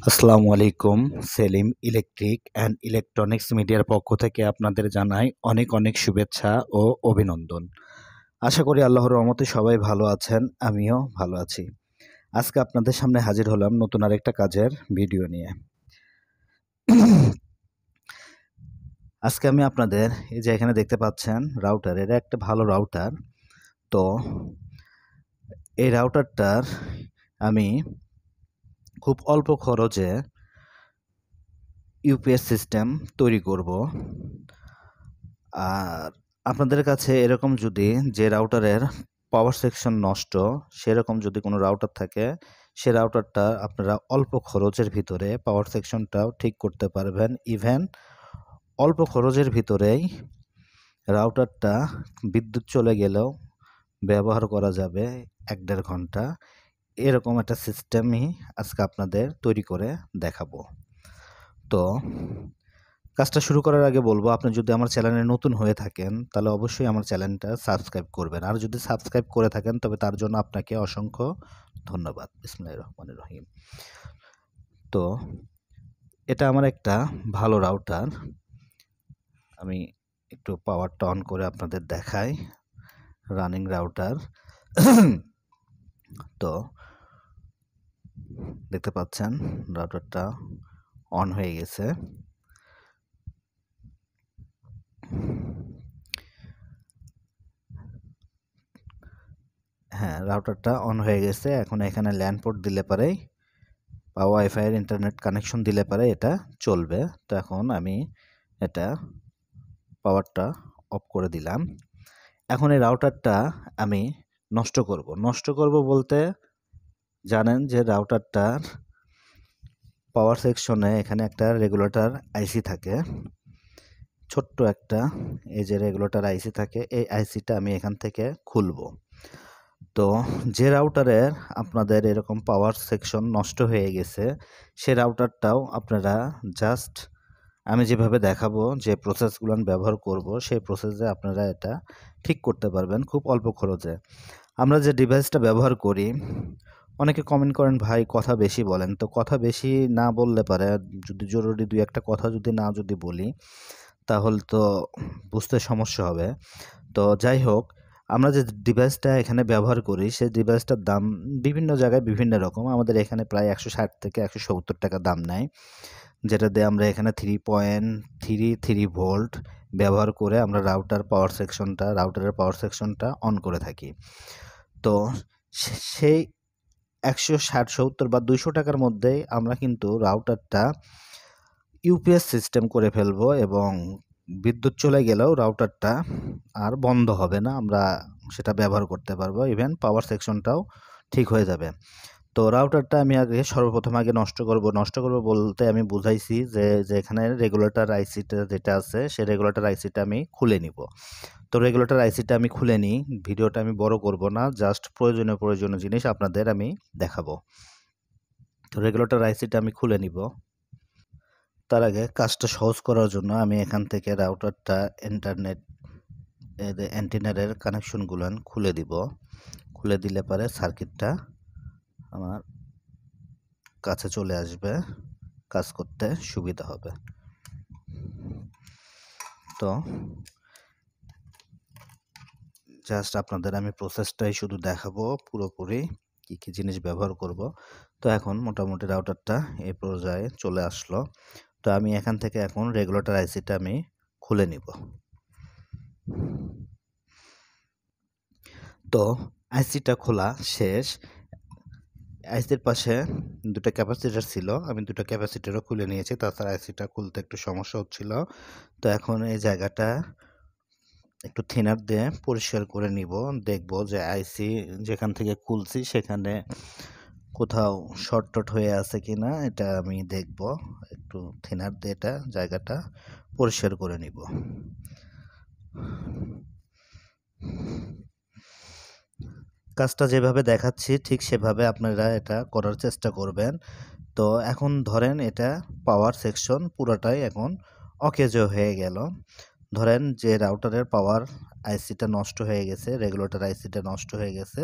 আসসালামু আলাইকুম। Selim electric and electronics মিডিয়ার পক্ষ থেকে আপনাদের জানাই অনেক অনেক শুভেচ্ছা ও অভিনন্দন। আশা করি আল্লাহর রহমতে সবাই ভালো আছেন, আমিও ভালো আছি। আজকে আপনাদের সামনে হাজির হলাম নতুন আরেকটা কাজের ভিডিও নিয়ে। আজকে আমি আপনাদের এই যে এখানে দেখতে পাচ্ছেন রাউটার, এটা একটা ভালো রাউটার। তো এই রাউটারটার আমি খুব অল্প খরচে ইউপিএস সিস্টেম তৈরি করব। আর আপনাদের কাছে এরকম যদি যে রাউটারের পাওয়ার সেকশন নষ্ট সেরকম যদি কোনো রাউটার থাকে, সে রাউটারটা আপনারা অল্প খরচের ভিতরে পাওয়ার সেকশনটাও ঠিক করতে পারবেন। ইভেন অল্প খরচের ভিতরেই রাউটারটা বিদ্যুৎ চলে গেলেও ব্যবহার করা যাবে ১-১.৫ ঘন্টা। এরকম একটা সিস্টেমই আজকে আপনাদের তৈরি করে দেখাবো। তো কাজটা শুরু করার আগে বলবো, আপনি যদি আমার চ্যানেলে নতুন হয়ে থাকেন তাহলে অবশ্যই আমার চ্যানেলটা সাবস্ক্রাইব করবেন। আর যদি সাবস্ক্রাইব করে থাকেন তবে তার জন্য আপনাকে অসংখ্য ধন্যবাদ। বিসমিল্লাহির রহমানির রহিম। তো এটা আমার একটা ভালো রাউটার। আমি একটু পাওয়ারটা অন করে আপনাদের দেখাই। Running router. তো দেখতে পাচ্ছেন রাউটারটা অন হয়ে গেছে। হ্যাঁ, রাউটারটা অন হয়ে গেছে। এখন এখানে ল্যান পোর্ট দিলে পারেই বা ওয়াইফাই এর ইন্টারনেট কানেকশন দিলে পারে এটা চলবে। তো এখন আমি এটা পাওয়ারটা অফ করে দিলাম। এখন এই রাউটারটা আমি নষ্ট করব বলতে জানেন যে রাউটারটার পাওয়ার সেকশনে এখানে একটা রেগুলেটর আইসি থাকে, ছোট্ট একটা, এই যে রেগুলেটর আইসি থাকে, এই আইসিটা আমি এখান থেকে খুলবো। তো যে রাউটারের আপনাদের এরকম পাওয়ার সেকশন নষ্ট হয়ে গেছে সে রাউটারটাও আপনারা জাস্ট আমি যেভাবে দেখাবো, যে প্রসেসগুলো ব্যবহার করব সেই প্রসেসে আপনারা এটা ঠিক করতে পারবেন খুব অল্প খরচে। আমরা যে ডিভাইসটা ব্যবহার করি, অনেকে কমেন্ট করেন ভাই কথা বেশি বলেন। তো কথা বেশি না বললে পারে, যদি জরুরি দুই একটা কথা যদি বলি তাহলে তো বুঝতে সমস্যা হবে। তো যাই হোক, আমরা যে ডিভাইসটা এখানে ব্যবহার করি সেই ডিভাইসটার দাম বিভিন্ন জায়গায় বিভিন্ন রকম। আমাদের এখানে প্রায় ১৬০ থেকে ১৭০ টাকা দাম নেয়, যেটা দিয়ে আমরা এখানে 3.33 ভোল্ট ব্যবহার করে আমরা রাউটারের পাওয়ার সেকশনটা অন করে থাকি। তো সেই ১৬০-৭০ বা ২০০ টাকার মধ্যেই আমরা কিন্তু রাউটারটা ইউপিএস সিস্টেম করে ফেলবো এবং বিদ্যুৎ চলে গেলেও রাউটারটা আর বন্ধ হবে না, আমরা সেটা ব্যবহার করতে পারবো। ইভেন পাওয়ার সেকশনটাও ঠিক হয়ে যাবে। তো রাউটারটা আমি সর্বপ্রথম নষ্ট করব বলতে আমি বুঝাইছি যে এখানে রেগুলেটর আইসিটা যেটা আছে সেই রেগুলেটর আইসিটা আমি খুলে নিব। তো রেগুলেটর আইসিটা আমি খুলে নিই। ভিডিওটা আমি বড় করব না, জাস্ট প্রয়োজনীয় জিনিস আপনাদের আমি দেখাবো। তো রেগুলেটর আইসিটা আমি খুলে নিব। তার আগে কাজটা সহজ করার জন্য আমি এখান থেকে রাউটারটা ইন্টারনেট অ্যান্টেনারের কানেকশনগুলো খুলে দিব। খুলে দিলে পরে সার্কিটটা আমার কাছে চলে আসবে, কাজ করতে সুবিধা হবে। তো জাস্ট আপনাদের আমি প্রসেসটাই শুধু দেখাবো, পুরোপুরি কী কী জিনিস ব্যবহার করব। তো এখন মোটামুটি রাউটারটা এই পর্যায়ে চলে আসলো। তো আমি এখান থেকে এখন রেগুলেটর আইসিটা আমি খুলে নিব। তো আইসিটা খোলা শেষ। আইসির পাশে দুটো ক্যাপাসিটার ছিল, আমি দুটো ক্যাপাসিটারও খুলে নিয়েছি, তাছাড়া আইসিটা খুলতে একটু সমস্যা হচ্ছিল। তো এখন এই জায়গাটা একটু থিনার দিয়ে পরিষ্কার করে নিব। দেখব যে আইসি যেখান থেকে খুলছি সেখানে কোথাও শর্ট হয়ে আছে কিনা, এটা আমি দেখব। একটু থিনার দিয়ে এটা জায়গাটা পরিষ্কার করে নিব। কাজটা যেভাবে দেখাচ্ছি ঠিক সেভাবে আপনারা এটা করার চেষ্টা করবেন। তো এখন ধরেন এটা পাওয়ার সেকশন পুরোটাই এখন অকেজো হয়ে গেল। ধরেন যে রাউটারের পাওয়ার আইসিটা নষ্ট হয়ে গেছে, রেগুলেটর আইসিটা নষ্ট হয়ে গেছে,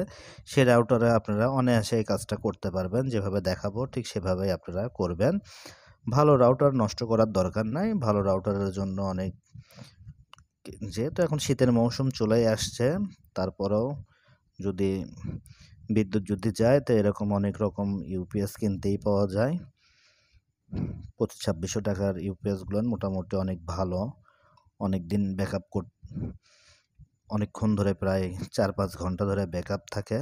সেই রাউটারে আপনারা অনায়াসে এই কাজটা করতে পারবেন। যেভাবে দেখাবো ঠিক সেভাবেই আপনারা করবেন। ভালো রাউটার নষ্ট করার দরকার নাই। ভালো রাউটারের জন্য অনেক, যেহেতু এখন শীতের মৌসুম চলেই আসছে, তারপরেও যদি বিদ্যুৎ যদি যায় তো এরকম অনেক রকম ইউপিএস কিনতেই পাওয়া যায়। 2500-2600 টাকার ইউপিএসগুলো মোটামুটি অনেক ভালো, অনেক দিন ব্যাকআপ অনেকক্ষণ ধরে, প্রায় 4-5 ঘন্টা ধরে ব্যাকআপ থাকে।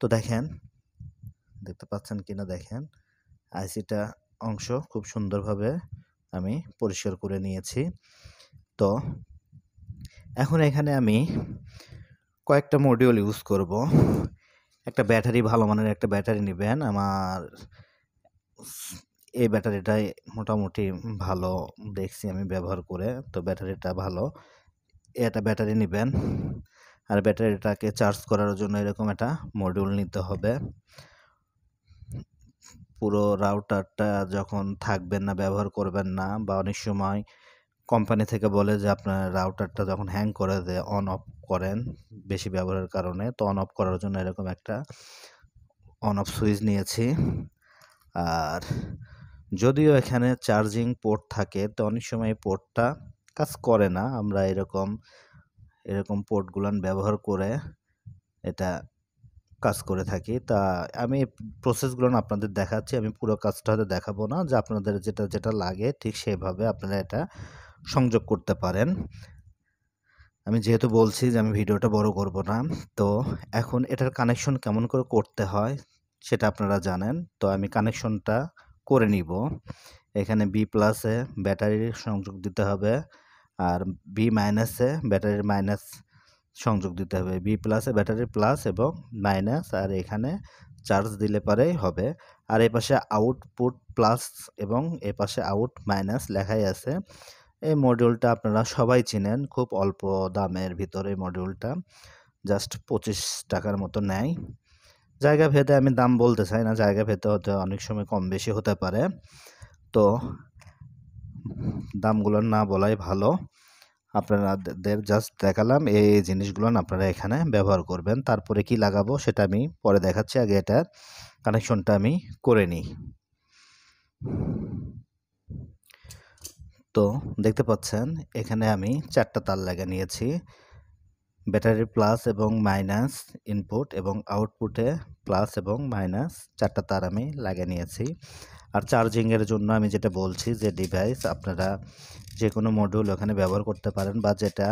তো দেখেন, দেখতে পাচ্ছেন কিনা দেখেন, আইসিটা অংশ খুব সুন্দরভাবে আমি পরিষ্কার করে নিয়েছি। তো এখন এখানে আমি কয়েকটা মডিউল ইউজ করব। একটা ব্যাটারি, ভালো মানের একটা ব্যাটারি নেবেন। আমার এই ব্যাটারিটাই মোটামুটি ভালো দেখছি আমি ব্যবহার করে, তো ব্যাটারিটা ভালো। এটা ব্যাটারি নেবেন, আর ব্যাটারিটাকে চার্জ করার জন্য এরকম একটা মডিউল নিতে হবে। পুরো রাউটারটা যখন থাকবেন না, ব্যবহার করবেন না, বা অনেক সময় কোম্পানি থেকে বলে যে আপনার রাউটারটা যখন হ্যাং করে দেয়, অন অফ করেন বেশি ব্যবহারের কারণে, তো অন অফ করার জন্য এরকম একটা অন অফ সুইচ নিয়েছি। আর যদিও এখানে চার্জিং পোর্ট থাকে, তো অনেক সময় এই পোর্টটা কাজ করে না, আমরা এরকম পোর্টগুলান ব্যবহার করে এটা কাজ করে থাকি। তা আমি প্রসেসগুলো আপনাদের দেখাচ্ছি, আমি পুরো কাজটা হয়তো দেখাবো না, যে আপনাদের যেটা যেটা লাগে ঠিক সেভাবে আপনারা এটা সংযোগ করতে পারেন। আমি যেহেতু বলছি যে আমি ভিডিওটা বড় করব না, তো এখন এটার কানেকশন কেমন করে করতে হয় সেটা আপনারা জানেন। তো আমি কানেকশনটা করে নিব। এখানে বি প্লাসে ব্যাটারির সংযোগ দিতে হবে, আর বি মাইনাসে ব্যাটারির মাইনাস সংযোগ দিতে হবে। বি প্লাসে ব্যাটারির প্লাস এবং মাইনাস, আর এখানে চার্জ দিলে পরেই হবে। আর এই পাশে আউটপুট প্লাস এবং এ পাশে আউট মাইনাস লেখাই আছে। এই মডিউলটা আপনারা সবাই চিনেন, খুব অল্প দামের ভিতরে মডিউলটা, জাস্ট 25 টাকার মতো নেয়। জায়গা ভেদে আমি দাম বলতে চাই না, জায়গা ভেদে হতে অনেক সময় কম বেশি হতে পারে, তো দামগুলো না বলাই ভালো। আপনাদের জাস্ট দেখালাম এই জিনিসগুলো আপনারা এখানে ব্যবহার করবেন। তারপরে কি লাগাবো সেটা আমি পরে দেখাচ্ছি, আগে এটার কানেকশনটা আমি করে নিই। তো দেখতে পাচ্ছেন এখানে আমি 4টা তার লাগিয়ে নিয়েছি। ব্যাটারির প্লাস এবং মাইনাস ইনপুট এবং আউটপুটে প্লাস এবং মাইনাস 4টা তার আমি লাগিয়ে নিয়েছি। আর চার্জিংয়ের জন্য আমি যেটা বলছি, যে ডিভাইস আপনারা যে কোনো মডিউল ওখানে ব্যবহার করতে পারেন, বা যেটা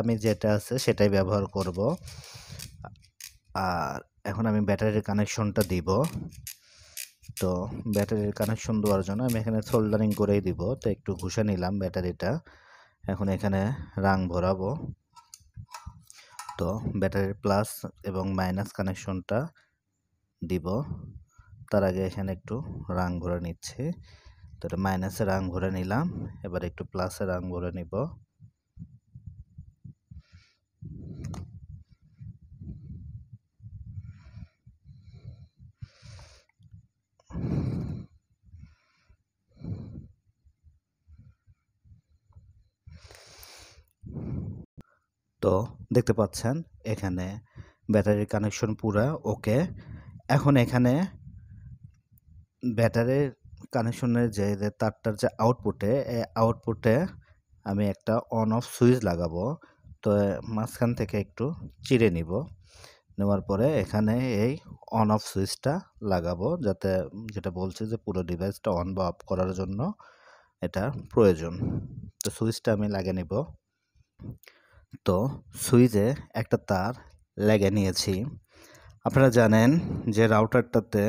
আছে সেটাই ব্যবহার করব। আর এখন আমি ব্যাটারির কানেকশনটা দিব। তো ব্যাটারির কানেকশন দেওয়ার জন্য আমি এখানে সোল্ডারিং করেই দিব। তো একটু ঘষে নিলাম ব্যাটারিটা, এখন এখানে রাং ভরাবো। তো ব্যাটারির প্লাস এবং মাইনাস কানেকশনটা দিব, তার আগে এখানে একটু রাং ভরে নিচ্ছি। তো এটা মাইনাসে রাং ভরে নিলাম, এবার একটু প্লাসে রাং ভরে নিব। তো দেখতে পাচ্ছেন এখানে ব্যাটারির কানেকশন পুরা ওকে। এখন এখানে ব্যাটারির কানেকশনের যে তারটার যে আউটপুটে আমি একটা অন অফ সুইচ লাগাবো। তো মাঝখান থেকে একটু চিরে নিব, নেওয়ার পরে এখানে এই অন অফ সুইচটা লাগাবো, যাতে, যেটা বলছি যে পুরো ডিভাইসটা অন বা অফ করার জন্য এটা প্রয়োজন। তো সুইচটা আমি লাগিয়ে নিব। তো সুইচে একটা তার লাগিয়ে নিয়েছি। আপনারা জানেন যে রাউটারটাতে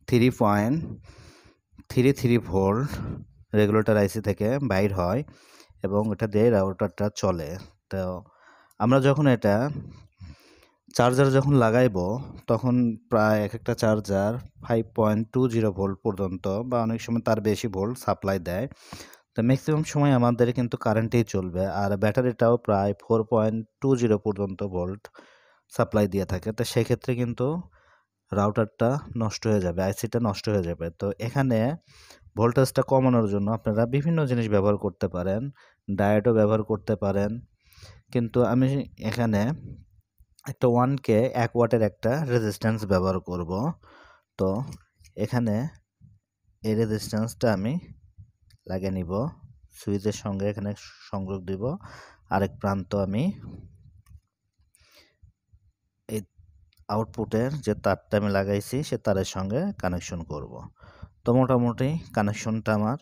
3.33 ভোল্ট রেগুলেটর আইসি থেকে বাইর হয় এবং এটা দিয়ে রাউটারটা চলে। তো আমরা যখন এটা চার্জার যখন লাগাইবো, তখন প্রায় এক একটা চার্জার 5.20 ভোল্ট পর্যন্ত, বা অনেক সময় তার বেশি ভোল্ট সাপ্লাই দেয়। তো ম্যাক্সিমাম সময় আমাদের কিন্তু কারেন্টেই চলবে, আর ব্যাটারিটাও প্রায় 4.20 পর্যন্ত ভোল্ট সাপ্লাই দিয়ে থাকে। তো সেক্ষেত্রে কিন্তু রাউটারটা নষ্ট হয়ে যাবে, আইসিটা নষ্ট হয়ে যাবে। তো এখানে ভোল্টেজটা কমানোর জন্য আপনারা বিভিন্ন জিনিস ব্যবহার করতে পারেন, ডায়োডও ব্যবহার করতে পারেন, কিন্তু আমি এখানে একটা 1K 1 ওয়াটের একটা রেজিস্ট্যান্স ব্যবহার করব। তো এখানে এই রেজিস্ট্যান্সটা আমি লাগিয়ে নিব, সুইচের সঙ্গে এখানে সংযোগ দিব, আরেক প্রান্ত আমি এই আউটপুটের যে তারটা আমি লাগাইছি সে তারের সঙ্গে কানেকশন করব। তো মোটামুটি কানেকশনটা আমার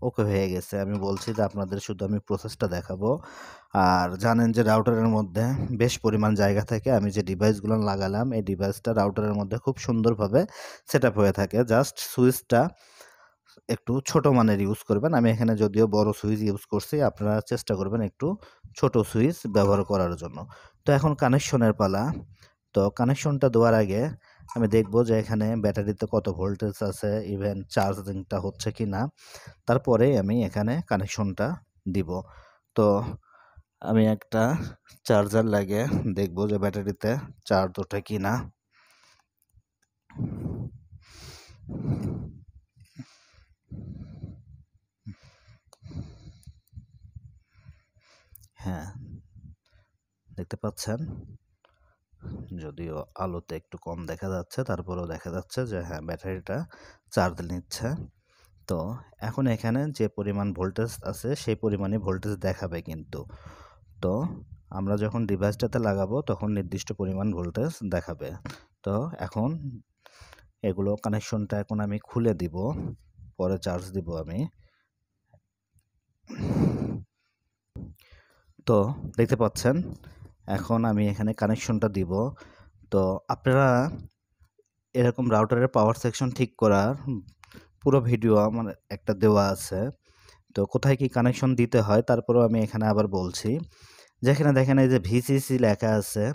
ওকে হয়ে গেছে। আমি বলছি যে আপনাদের শুধু আমি প্রসেসটা দেখাবো। আর জানেন যে রাউটারের মধ্যে বেশ পরিমাণ জায়গা থেকে আমি যে ডিভাইসগুলো লাগালাম এই ডিভাইসটা রাউটারের মধ্যে খুব সুন্দরভাবে সেট আপ হয়ে থাকে। জাস্ট সুইচটা একটু ছোট মানের ইউজ করবেন। আমি এখানে যদিও বড় সুইচ ইউজ করছি, আপনারা চেষ্টা করবেন একটু ছোট সুইচ ব্যবহার করার জন্য। তো এখন কানেকশনের পালা। তো কানেকশনটা দেওয়ার আগে আমি দেখব যে এখানে ব্যাটারিতে কত ভোল্টেজ আছে, ইভেন চার্জিংটা হচ্ছে কি না, তারপরে আমি এখানে কানেকশনটা দিব। তো আমি একটা চার্জার লাগিয়ে দেখব যে ব্যাটারিতে চার্জ ওঠে কি না। হ্যাঁ, দেখতে পাচ্ছেন, যদিও আলোতে একটু কম দেখা যাচ্ছে, তারপরেও দেখা যাচ্ছে যে হ্যাঁ ব্যাটারিটা চার্জ নিচ্ছে। তো এখন এখানে যে পরিমাণ ভোল্টেজ আছে সেই পরিমাণে ভোল্টেজ দেখাবে কিন্তু। তো আমরা যখন ডিভাইসটাতে লাগাবো তখন নির্দিষ্ট পরিমাণ ভোল্টেজ দেখাবে। তো এখন এগুলো কানেকশনটা এখন আমি খুলে দিব, পরে চার্জ দিব আমি। তো দেখতে পাচ্ছেন এখন আমি এখানে কানেকশনটা দিব। তো আপনারা এরকম রাউটারের পাওয়ার সেকশন ঠিক করার পুরো ভিডিও আমার একটা দেওয়া আছে। তো কোথায় কি কানেকশন দিতে হয় তারপরেও আমি এখানে আবার বলছি। যেখানে দেখেন এই যে ভিসিসি লেখা আছে,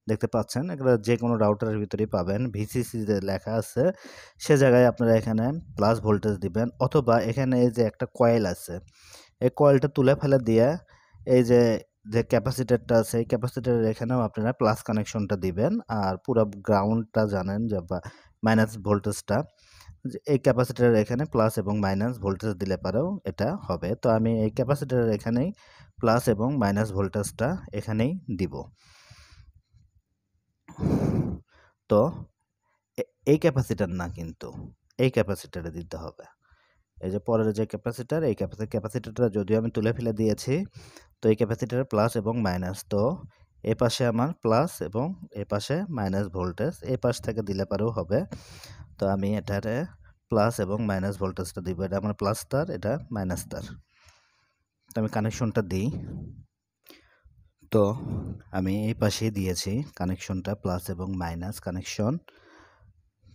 দেখতে পাচ্ছেন, এগুলো যে কোনো রাউটারের ভিতরেই পাবেন। ভিসিসি যে লেখা আছে সে জায়গায় আপনারা এখানে প্লাস ভোল্টেজ দিবেন, অথবা এখানে এই যে একটা কয়েল আছে এই কয়েলটা তুলে ফেলে দিয়ে এই যে যে ক্যাপাসিটারটা আছে এই ক্যাপাসিটারের এখানেও আপনারা প্লাস কানেকশনটা দিবেন। আর পুরো গ্রাউন্ডটা জানেন যে বা মাইনাস ভোল্টেজটা এই ক্যাপাসিটারের এখানে প্লাস এবং মাইনাস ভোল্টেজ দিলে পারেও এটা হবে। তো আমি এই ক্যাপাসিটারের এখানেই প্লাস এবং মাইনাস ভোল্টেজটা এখানেই দিব। তো এই ক্যাপাসিটার না, কিন্তু এই ক্যাপাসিটারে দিতে হবে। এই যে পরের যে ক্যাপাসিটার, এই ক্যাপাসিটারটা যদিও আমি তুলে ফেলে দিয়েছি। তো এই ক্যাপাসিটারে প্লাস এবং মাইনাস, তো এ পাশে আমার প্লাস এবং এ পাশে মাইনাস ভোল্টেজ, এই পাশ থেকে দিলে পারেও হবে। তো আমি এটারে প্লাস এবং মাইনাস ভোল্টেজটা দিব। এটা আমার প্লাস তার, এটা মাইনাস তার। তো আমি কানেকশনটা দিই। তো আমি এই পাশেই দিয়েছি কানেকশনটা, প্লাস এবং মাইনাস কানেকশন।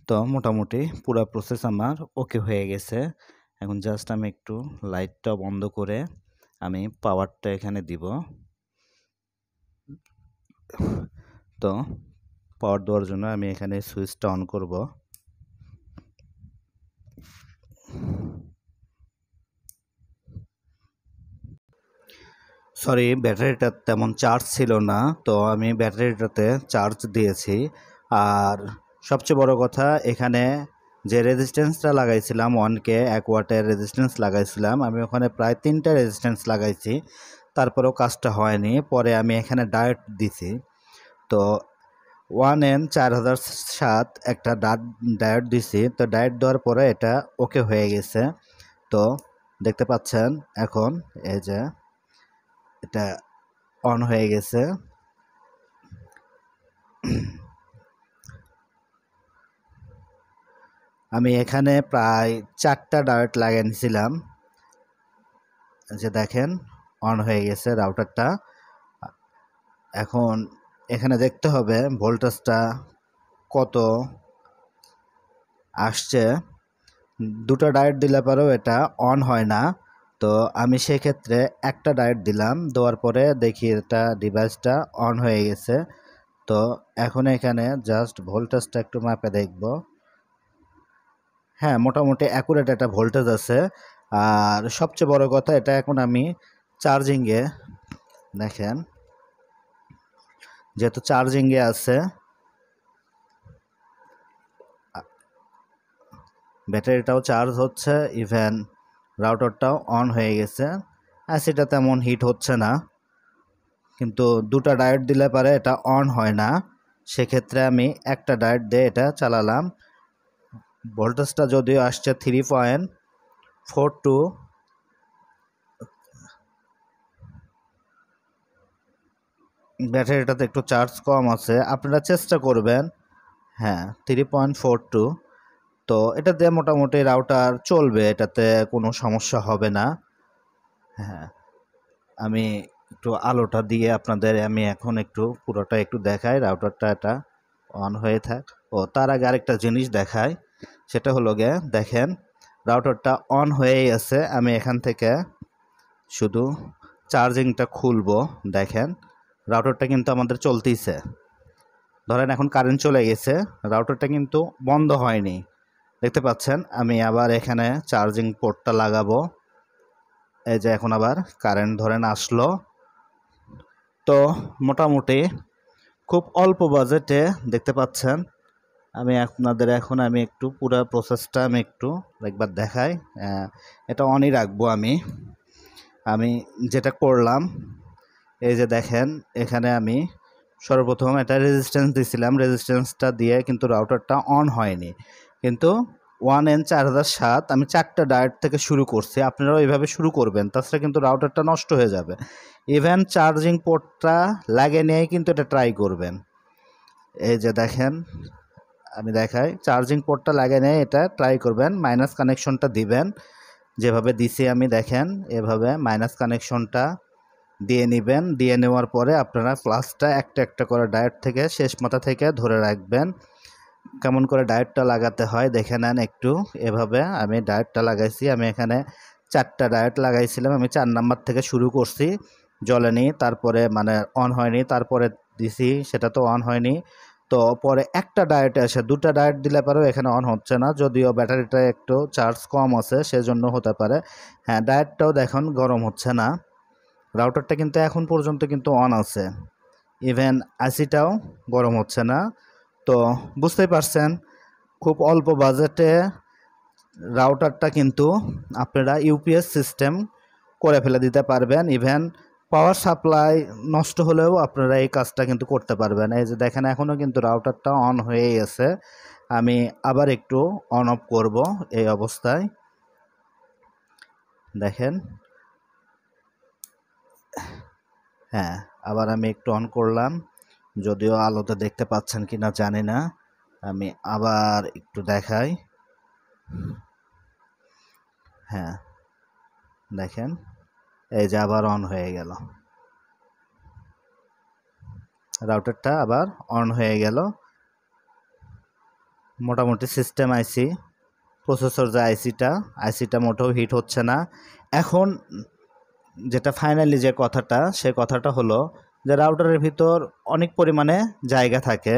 তো মোটামুটি পুরো প্রসেস আমার ওকে হয়ে গেছে। এখন জাস্ট আমি একটু লাইটটা বন্ধ করে আমি পাওয়ারটা এখানে দিব। তো পাওয়ার দেওয়ার জন্য আমি এখানে সুইচটা অন করব। সরি, ব্যাটারিটা তেমন চার্জ ছিল না, তো আমি ব্যাটারিটাতে চার্জ দিয়েছি। আর সবচেয়ে বড় কথা, এখানে যে রেজিস্ট্যান্সটা লাগাইছিলাম 1K 1 ওয়াটের রেজিস্ট্যান্স লাগাইছিলাম, আমি ওখানে প্রায় 3টা রেজিস্ট্যান্স লাগাইছি, তারপরেও কাজটা হয়নি। পরে আমি এখানে ডায়োড দিছি। তো 1N4007 একটা ডায়োড দিছি। তো ডায়োড দেওয়ার পরে এটা ওকে হয়ে গেছে। তো দেখতে পাচ্ছেন এখন এই যে এটা অন হয়ে গেছে। আমি এখানে প্রায় 4টা ডায়োড লাগিয়ে নিয়েছিলাম, যে দেখেন অন হয়ে গেছে রাউটারটা। এখন এখানে দেখতে হবে ভোল্টেজটা কত আসছে। দুটো ডায়োড দিলে পরেও এটা অন হয় না। তো আমি সেক্ষেত্রে একটা ডায়োড দিলাম, দেওয়ার পরে দেখি এটা ডিভাইসটা অন হয়ে গেছে। তো এখন এখানে জাস্ট ভোল্টেজটা একটু মাপে দেখব। হ্যাঁ, মোটামুটি অ্যাকুরেট একটা ভোল্টেজ আছে। আর সবচেয়ে বড় কথা, এটা এখন আমি চার্জিংয়ে, দেখেন যেহেতু চার্জিংয়ে আছে, ব্যাটারিটাও চার্জ হচ্ছে, ইভেন রাউটারটাও অন হয়ে গেছে। আর সেটা তেমন হিট হচ্ছে না। কিন্তু দুটা ডায়োড দিলে পারে এটা অন হয় না। সেক্ষেত্রে আমি একটা ডায়োড দিয়ে এটা চালালাম। ভোল্টেজটা যদিও আসছে 3.42, ব্যাটারিটাতে একটু চার্জ কম আছে, আপনারা চেষ্টা করবেন। হ্যাঁ 3.42, তো এটা দিয়ে মোটামুটি রাউটার চলবে, এটাতে কোনো সমস্যা হবে না। হ্যাঁ আমি একটু আলোটা দিয়ে আপনাদের আমি এখন একটু পুরোটা একটু দেখাই, রাউটারটা এটা অন হয়ে থাক। ও তার আগে আরেকটা জিনিস দেখাই, সেটা হলো গিয়ে দেখেন রাউটারটা অন হয়েই আছে। আমি এখান থেকে শুধু চার্জিংটা খুলবো, দেখেন রাউটারটা কিন্তু আমাদের চলতেইছে। ধরেন এখন কারেন্ট চলে গেছে, রাউটারটা কিন্তু বন্ধ হয়নি, দেখতে পাচ্ছেন। আমি আবার এখানে চার্জিং পোর্টটা লাগাবো, এই যে এখন আবার কারেন্ট ধরেন আসলো। তো মোটামুটি খুব অল্প বাজেটে দেখতে পাচ্ছেন। আমি আপনাদের এখন আমি একটু পুরো প্রসেসটা আমি একটু একবার দেখাই। এটা অনই রাখবো। আমি যেটা করলাম, এই যে দেখেন এখানে আমি সর্বপ্রথম একটা রেজিস্ট্যান্স দিয়েছিলাম, রেজিস্ট্যান্সটা দিয়ে কিন্তু রাউটারটা অন হয়নি। কিন্তু 1N4007 আমি 4টা ডায়োড থেকে শুরু করছি, আপনারাও এইভাবে শুরু করবেন, তাছাড়া কিন্তু রাউটারটা নষ্ট হয়ে যাবে। ইভেন চার্জিং পোর্টটা লাগিয়ে নিয়েই কিন্তু এটা ট্রাই করবেন। এই যে দেখেন আমি দেখাই, চার্জিং পোর্টটা লাগিয়ে নিয়ে এটা ট্রাই করবেন, মাইনাস কানেকশনটা দিবেন যেভাবে দিছি আমি, দেখেন এভাবে মাইনাস কানেকশনটা দিয়ে নেবেন। দিয়ে নেওয়ার পরে আপনারা প্লাসটা একটা একটা করে ডায়োড থেকে শেষ মাথা থেকে ধরে রাখবেন। কেমন করে ডায়োডটা লাগাতে হয় দেখে নেন একটু। এভাবে আমি ডায়োডটা লাগাইছি, আমি এখানে 4টা ডায়োড লাগাইছিলাম, আমি 4 নাম্বার থেকে শুরু করছি, জ্বলেনি, তারপরে মানে অন হয়নি, তারপরে দিছি সেটা তো অন হয়নি। তো পরে একটা ডায়োডে আসে, 2টা ডায়োড দিলে পরেও এখানে অন হচ্ছে না, যদিও ব্যাটারিটা একটু চার্জ কম আছে সেজন্য হতে পারে। হ্যাঁ ডায়োডটাও দেখুন গরম হচ্ছে না, রাউটারটা কিন্তু এখন পর্যন্ত কিন্তু অন আছে, ইভেন আইসিটাও গরম হচ্ছে না। তো বুঝতেই পারছেন খুব অল্প বাজেটে রাউটারটা কিন্তু আপনারা ইউপিএস সিস্টেম করে ফেলে দিতে পারবেন। ইভেন পাওয়ার সাপ্লাই নষ্ট হলেও আপনারা এই কাজটা কিন্তু করতে পারবেন। এই যে দেখেন এখনও কিন্তু রাউটারটা অন হয়েই আছে, আমি আবার একটু অন অফ করব। এই অবস্থায় দেখেন, হ্যাঁ আবার আমি একটু অন করলাম, যদিও আলোতে দেখতে পাচ্ছেন কি না জানি না, আমি আবার একটু দেখাই। হ্যাঁ দেখেন এই যে আবার অন হয়ে গেল, রাউটারটা আবার অন হয়ে গেল। মোটামুটি সিস্টেম আইসি প্রসেসর যে আইসিটা মোটেও হিট হচ্ছে না। এখন যেটা ফাইনালি যে কথাটা, সে কথাটা হলো যে রাউটারের ভিতর অনেক পরিমাণে জায়গা থাকে,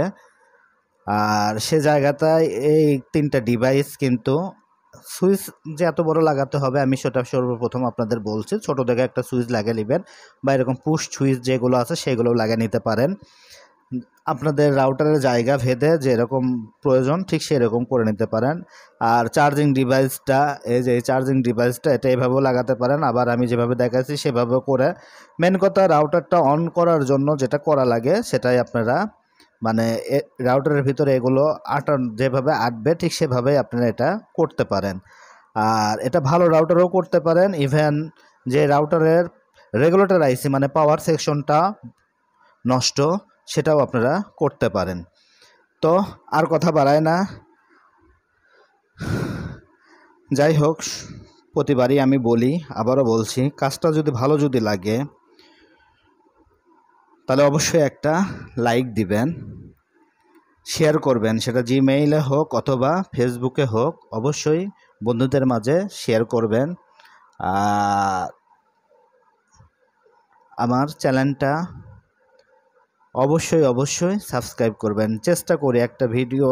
আর সে জায়গাটায় এই 3টা ডিভাইস কিন্তু সুইচ যে এত বড় লাগাতে হবে আমি সেটা সর্বপ্রথম আপনাদের বলছি, ছোট দেখে একটা সুইচ লাগিয়ে নেবেন, বা এরকম পুশ সুইচ যেগুলো আছে সেগুলো লাগিয়ে নিতে পারেন। আপনাদের রাউটারের জায়গা ভেদে যেরকম প্রয়োজন ঠিক সেরকম করে নিতে পারেন। আর চার্জিং ডিভাইসটা, এই যে চার্জিং ডিভাইসটা এটা এভাবেও লাগাতে পারেন, আবার আমি যেভাবে দেখাচ্ছি সেভাবেও করে। মেন কথা রাউটারটা অন করার জন্য যেটা করা লাগে সেটাই আপনারা মানে রাউটারের ভিতরে এগুলো যেভাবে আটবে ঠিক সেভাবেই আপনারা এটা করতে পারেন। আর এটা ভালো রাউটারও করতে পারেন, ইভেন যে রাউটারের রেগুলেটর আইসি মানে পাওয়ার সেকশনটা নষ্ট সেটাও আপনারা করতে পারেন। তো আর কথা বাড়ায় না, যাই হোক প্রতিবারই আমি বলি, আবারও বলছি, কাজটা যদি ভালো যদি লাগে তাহলে অবশ্যই একটা লাইক দিবেন, শেয়ার করবেন, সেটা জিমেইলে হোক অথবা ফেসবুকে হোক, অবশ্যই বন্ধুদের মাঝে শেয়ার করবেন। আর আমার চ্যানেলটা অবশ্যই সাবস্ক্রাইব করবেন। চেষ্টা করি একটা ভিডিও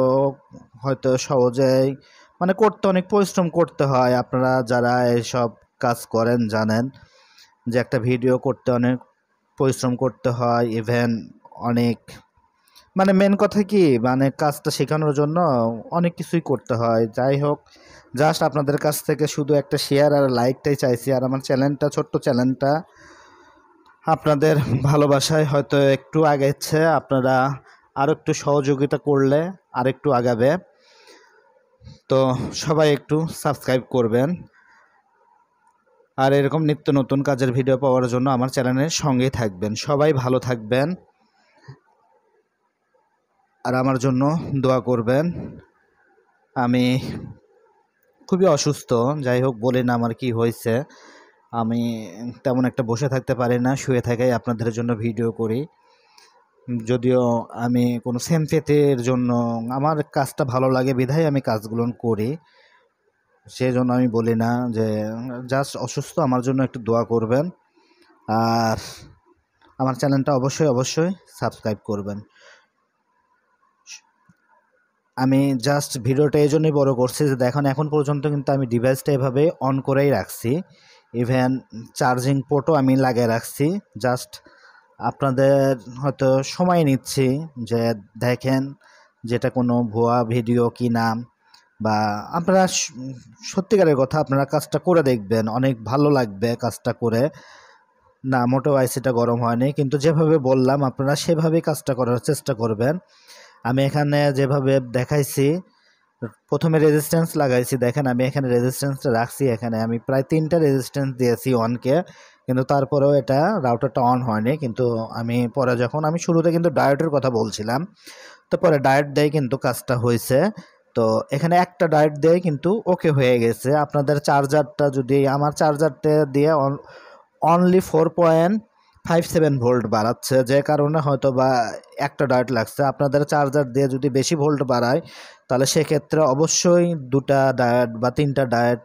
হয়তো সহজেই মানে করতে অনেক পরিশ্রম করতে হয়, আপনারা যারা এসব কাজ করেন জানেন যে একটা ভিডিও করতে অনেক পরিশ্রম করতে হয়, ইভেন অনেক মানে মেন কথা কি মানে কাজটা শেখানোর জন্য অনেক কিছুই করতে হয়। যাই হোক জাস্ট আপনাদের কাছ থেকে শুধু একটা শেয়ার আর লাইকটাই চাইছি। আর আমার চ্যানেলটা ছোট্ট চ্যানেলটা আপনাদের ভালোবাসায় হয়তো একটু আগাচ্ছে, আপনারা আর একটু সহযোগিতা করলে আর একটু আগাবে। তো সবাই একটু সাবস্ক্রাইব করবেন, আর এরকম নিত্য নতুন কাজের ভিডিও পাওয়ার জন্য আমার চ্যানেলের সঙ্গেই থাকবেন। সবাই ভালো থাকবেন আর আমার জন্য দোয়া করবেন। আমি খুবই অসুস্থ, যাই হোক বলি না আমার কি হয়েছে। আমি তেমন একটা বসে থাকতে পারি না, শুয়ে থাকাই আপনাদের জন্য ভিডিও করি। যদিও আমি কোনো সিম্প্যাথির জন্য, আমার কাজটা ভালো লাগে বিধায় আমি কাজগুলো করি, সেই জন্য আমি বলি না যে জাস্ট অসুস্থ। আমার জন্য একটু দোয়া করবেন আর আমার চ্যানেলটা অবশ্যই সাবস্ক্রাইব করবেন। আমি জাস্ট ভিডিওটা এই জন্যই বড় করছি যে দেখুন এখন পর্যন্ত কিন্তু আমি ডিভাইসটা এভাবে অন করেই রাখছি, ইভেন চার্জিং পোর্টও আমি লাগিয়ে রাখছি। জাস্ট আপনাদের হয়তো সময় নিচ্ছি যে দেখেন যেটা কোনো ভুয়া ভিডিও কি নাম, বা আপনারা সত্যিকারের কথা আপনারা কাজটা করে দেখবেন, অনেক ভালো লাগবে কাজটা করে। না মোটেও আইসিটা গরম হয়নি, কিন্তু যেভাবে বললাম আপনারা সেভাবেই কাজটা করার চেষ্টা করবেন। আমি এখানে যেভাবে দেখাইছি, প্রথমে রেজিস্ট্যান্স লাগাইছি, দেখেন আমি এখানে রেজিস্ট্যান্সটা রাখছি, এখানে আমি প্রায় 3টা রেজিস্ট্যান্স দিয়েছি অনকে, কিন্তু তারপরেও এটা রাউটারটা অন হয়নি। কিন্তু আমি পরে যখন আমি শুরুতে কিন্তু ডায়োডের কথা বলছিলাম, তো পরে ডায়োড দিয়ে কিন্তু কাজটা হয়েছে। তো এখানে একটা ডায়োড দিয়ে কিন্তু ওকে হয়ে গেছে। আপনাদের চার্জারটা যদি, আমার চার্জারটা দিয়ে অনলি 4.57 ভোল্ট বাড়াচ্ছে, যে কারণে হয়তো বা একটা ডায়োড লাগছে। আপনাদের চার্জার দিয়ে যদি বেশি ভোল্ট বাড়ায় তাহলে সেক্ষেত্রে অবশ্যই 2টা ডায়োড বা 3টা ডায়োড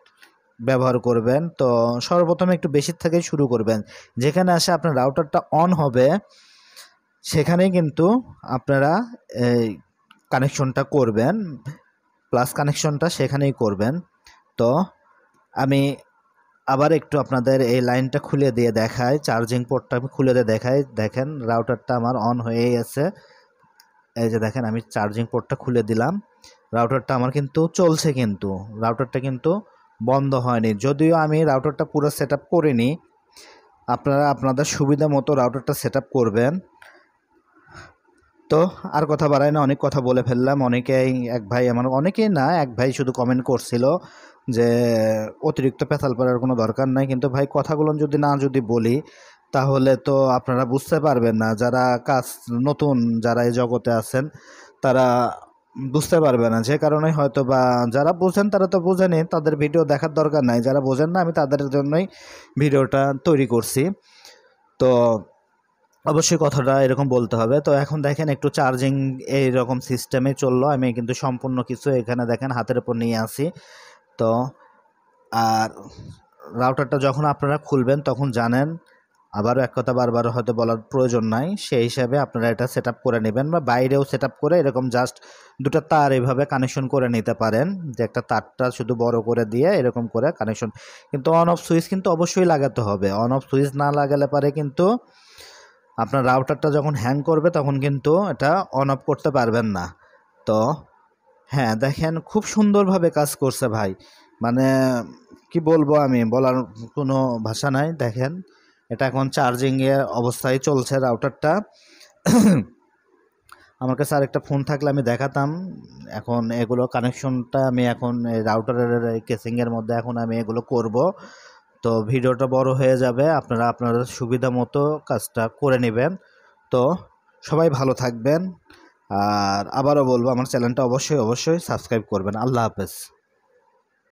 ব্যবহার করবেন। তো সর্বপ্রথমে একটু বেশি থেকেই শুরু করবেন, যেখানে আসে আপনার রাউটারটা অন হবে সেখানেই কিন্তু আপনারা এই কানেকশনটা করবেন, প্লাস কানেকশনটা সেখানেই করবেন। তো আমি আবার একটু আপনাদের এই লাইনটা খুলে দিয়ে দেখাই, চার্জিং পোর্টটা আমি খুলে দিয়ে দেখাই। দেখেন রাউটারটা আমার অন হয়েই আছে, এই যে দেখেন আমি চার্জিং পোর্টটা খুলে দিলাম, রাউটারটা আমার কিন্তু চলছে, কিন্তু রাউটারটা কিন্তু বন্ধ হয়নি। যদিও আমি রাউটারটা পুরো সেট আপ করিনি, আপনারা আপনাদের সুবিধা মতো রাউটারটা সেট আপ করবেন। তো আর কথা বাড়াই না, অনেক কথা বলে ফেললাম। অনেকেই, এক ভাই আমার, অনেকেই না এক ভাই শুধু কমেন্ট করছিল যে অতিরিক্ত পেঁচাল পাড়ার কোনো দরকার নাই, কিন্তু ভাই কথাগুলো যদি বলি তাহলে তো আপনারা বুঝতে পারবেন না। যারা কাজ নতুন, যারা এই জগতে আছেন তারা বুঝতে পারবে না, যে কারণে হয়তো বা যারা বোঝেন তারা তো বোঝেনি, তাদের ভিডিও দেখার দরকার নাই। যারা বোঝেন না আমি তাদের জন্যই ভিডিওটা তৈরি করছি। তো অবশ্যই কথাটা এরকম বলতে হবে। তো এখন দেখেন একটু চার্জিং এইরকম সিস্টেমে চললো, আমি কিন্তু সম্পূর্ণ কিছু এখানে দেখেন হাতের উপর নিয়ে আসি। তো আর রাউটারটা যখন আপনারা খুলবেন তখন জানেন, আবারও এক কথা বারবার হয়তো বলার প্রয়োজন নাই, সেই হিসাবে আপনারা এটা সেট আপ করে নেবেন, বা বাইরেও সেট আপ করে এরকম জাস্ট 2টা তার এভাবে কানেকশন করে নিতে পারেন, যে একটা তারটা শুধু বড় করে দিয়ে এরকম করে কানেকশন। কিন্তু অন অফ সুইচ কিন্তু অবশ্যই লাগাতে হবে, অন অফ সুইচ না লাগালে পারে কিন্তু আপনার রাউটারটা যখন হ্যাং করবে তখন কিন্তু এটা অন অফ করতে পারবেন না। তো হ্যাঁ দেখেন খুব সুন্দরভাবে কাজ করছে ভাই, মানে কি বলবো, আমি বলার কোনো ভাষা নাই। দেখেন এটা এখন চার্জিংয়ের অবস্থায় চলছে রাউটারটা। আমার কাছে আরেকটা ফোন থাকলে আমি দেখাতাম। এখন এগুলো কানেকশনটা আমি এখন রাউটারের কেসিংয়ের মধ্যে এখন আমি এগুলো করব। তো ভিডিওটা বড় হয়ে যাবে, আপনারা আপনাদের সুবিধা মতো কাজটা করে নেবেন। তো সবাই ভালো থাকবেন, আর আবারও বলবো আমার চ্যানেলটা অবশ্যই সাবস্ক্রাইব করবেন। আল্লাহ হাফেজ।